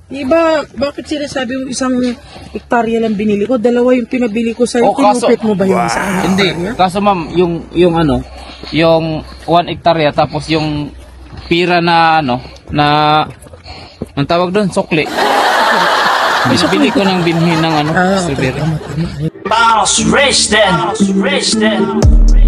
Iba, bakit sinasabi mo isang hektarya lang binili ko? Dalawa yung pinabili ko sa'yo. Tinupit mo ba yung isang hektarya? Hindi. Kaso ma'am, yung ano, yung 1 hektarya tapos yung pira na ano, na ang tawag doon, sukli. Binili ko ng binhi ng ano, strawberry. Boss Rich then.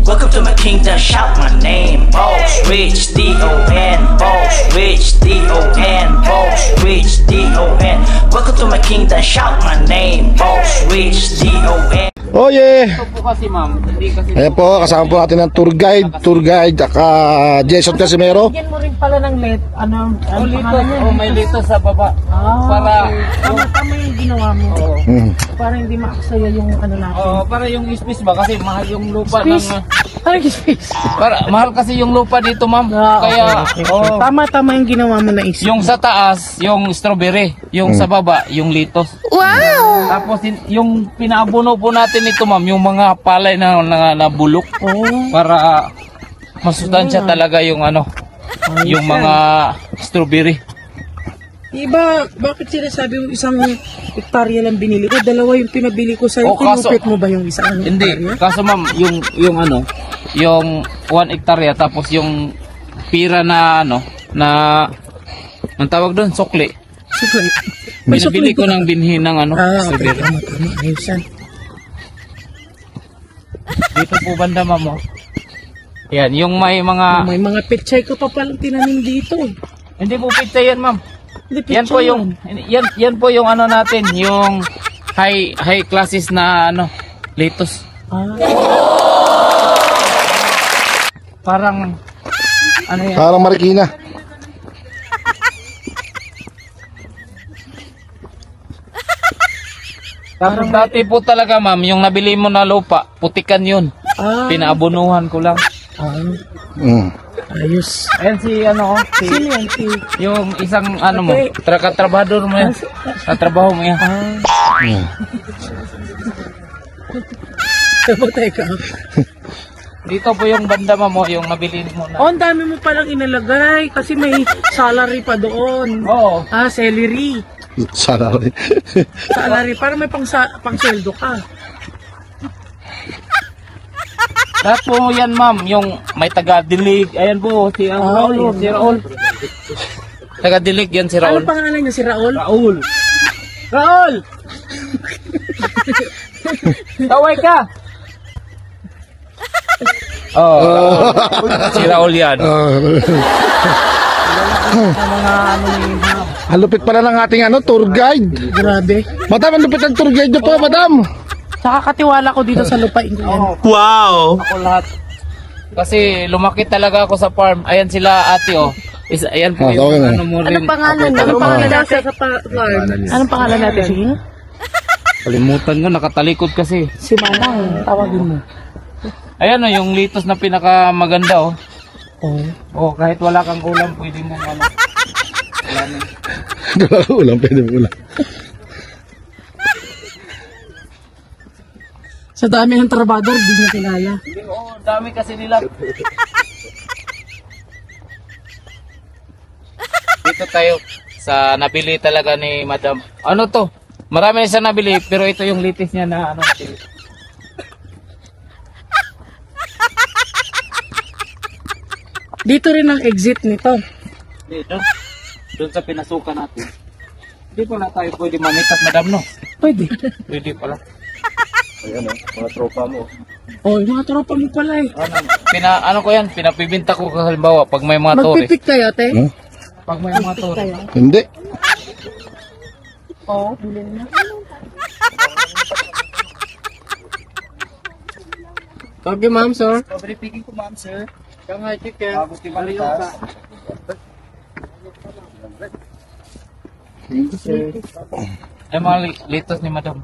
Welcome to my kingdom, shout my name. Boss Rich, D-O-N. Boss Rich, D-O-N. Boss Rich, D-O-N. Welcome to my kingdom, shout my name. Boss Rich, D-O-N. Oh yeah. Ito po kasi ma'am, hindi kasi... Ayan po, kasama po natin ng tour guide, Jason Casimero. Bigyan mo rin pala ng ano litos, may litos sa baba. Para... Tama yung ginawa mo. Para hindi maaksaya yung ano natin. Para yung space ba, kasi mahal yung lupa ng... Parang space. Mahal kasi yung lupa dito ma'am. Kaya... Tama yung ginawa mo na isip. Yung sa taas, yung strawberry. Yung sa baba, yung litos. Wow! Tapos yung pinaabono po natin ito ma'am, yung mga palay na bulok. Para masustansya talaga yung ano, yung mga strawberry. Iba, bakit sinasabi mo isang hektarya lang binili ko? Dalawa yung pinabili ko sa'yo. Tinupit mo ba yung isang hektarya? Hindi. Kaso ma'am, yung ano, yung 1 hektarya tapos yung pira na ano, na ang tawag doon, sukli. Sukli. Binili ko ng binhi ng ano, strawberry. Ayos yan. Dito po banda ma'am. Yan, yung may mga... May mga pechay ko pa palang tinanim dito. Hindi po pizza yan ma'am. Yan po Pechay yung yan po yung ano natin, yung high classes na ano, litos. Parang ano yan? Parang Marikina. Tapos dati po talaga ma'am, yung nabili mo na lupa, putikan yun. Pinaabonuhan ko lang. Ayos. Ayan si ano, Sino yan? yung isang ano mo, trabahador mo yan. Trabaho mo yan. Teka. Dito po yung banda mo, yung nabili mo na. Ang dami mo palang inalagay kasi may salary pa doon. Oo. Salary. Salary. Salary, para may pang-sweldo ka. Lahat po yan ma'am, yung may taga-dilig, ayan po, si Raul. Si Raul. Taga-dilig yan si Raul. Ano pangalan niya, si Raul? Raul! Raul! Taway ka! Si Raul yan. Sa mga ano ni ma'am. Ang lupit pala ng ating tour guide. Grabe. Madam, ang lupit ng tour guide nyo po, madam. Saka katiwala ko dito sa lupain ko yan. Wow! Ako lahat. Kasi lumaki talaga ako sa farm. Ayan sila ate ayan po yung okay na. ano mo rin. Anong pangalan? Anong pangalan natin sa farm? Anong pangalan natin? Sige. Kalimutan ko, nakatalikod kasi. Si Manang, tawagin mo. Ayan yung litos na pinakamaganda kahit wala kang ulam, pwede mo ano. Wala na. Wala ko ulam, pwede mo ulam. Sa dami ng trabador, di niya kilala. Dami kasi nila. Dito tayo sa nabili talaga ni Madam. Ano to? Marami na siya nabili, pero ito yung litis niya na ano. Dito rin ang exit nito. Dito. Doon sa pinasukan natin. Hindi pa na tayo pwede mamitas, Madam, no? Pwede. Pwede pala. Ayan mga tropa mo. Yung mga tropa mo pala eh. Ano ko yan, pinapibinta ko halimbawa pag may mga tore. Magpipik tayo, te? Pag may mga tore. Hindi. Bilhin na. Okay, ma'am, sir. Strawberry picking ko, ma'am, sir. Shanghai chicken. Ay, mga litos ni Madam.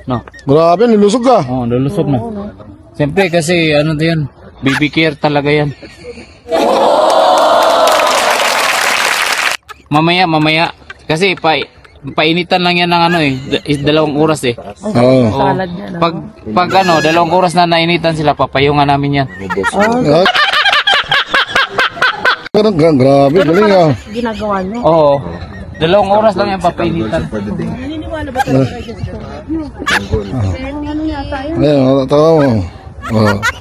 No. Grabe, nilusog ka. Lulusog na. Siyempre kasi ano yan, baby care talaga yan. Mamaya. Kasi painitan lang yan ng ano 2 oras Salad niya na. Pag 2 oras na nainitan sila, papayungan namin yan. Grabe, galing ah. Ginagawa nyo. Oo. 2 oras lang yung papainitan. Naniniwala ba talaga kayo sa Ayan, tawa mo.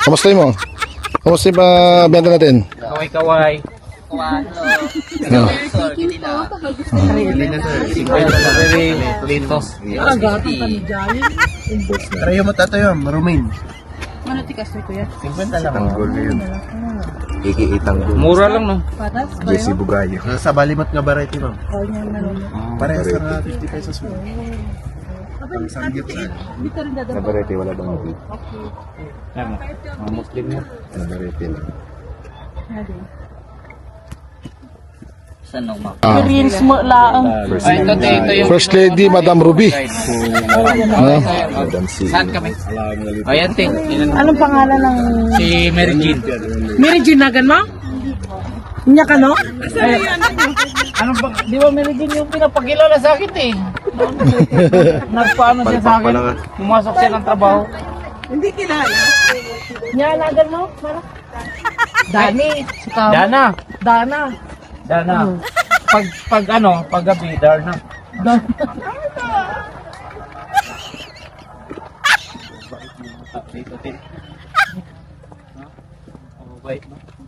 Kamusta mo? Kamusta ba benta natin? Kaway-kaway. Ano? Litos. agatan kami dyan? Tarayo mo tatayo, marumain. Ano tikas na kuya? 50 lang. Tanggol na yun. Mura lang, no? Patas? Jesse Bugayo. Sa balimot nga variety, ma'am. Parehas na 50 pesos mo. Dito rin dadaan. Yan, mga Muslim yan. Experience mo laang. Ay, ito yung... First Lady, Madam Ruby. Ano? Saan kami? Ayan, ting. Anong pangalan ng... Si Mary Jean. Mary Jean Nagan mo? Inya ka no? Ano ba? Di ba Mary Jean yung pinapakilala sa akin eh? Nagpaano siya sa akin? Pumasok siya ng trabaho. Hindi kilala. Inya Nagan mo? Dani. Dana. Dana. Dana. Pag gabi, Darna.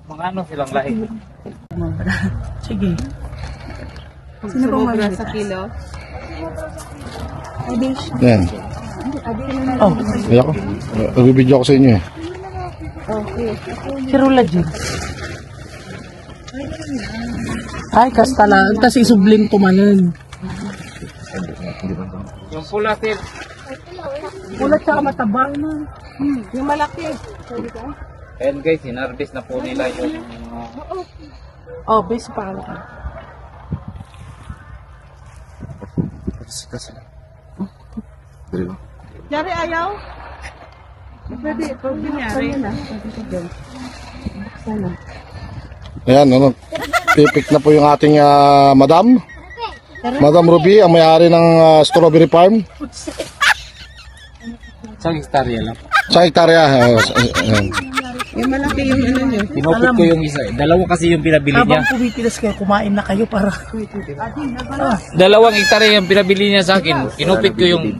Mga ano silang lahi. Sige. Sino bang mag sa kilo? Yan. Oh, Kaya ko. Nagbibideo ako sa inyo eh. si Rula Jean. Ay, kastala. Tapos isublim tumanan. Yung pula, Til. Ulat tsaka matabang na. Yung malaki. And guys, sinarbis na po nila yung... Oh, base pa ka. Yari ayaw? Pwede, pwede nyari. Ayan, ano, pipik na po yung ating Madam. Madam Ruby, ang may-ari ng strawberry farm. Sa hektarya lang. Sa hektarya. Ayan. Yung malaki yung ano nyo. Tinupit ko yung isa. 2 kasi yung pinabili niya. Habang pumipilas kayo, kumain na kayo para... 2 hektarya yung pinabili niya sa akin. Kinupit ko yung...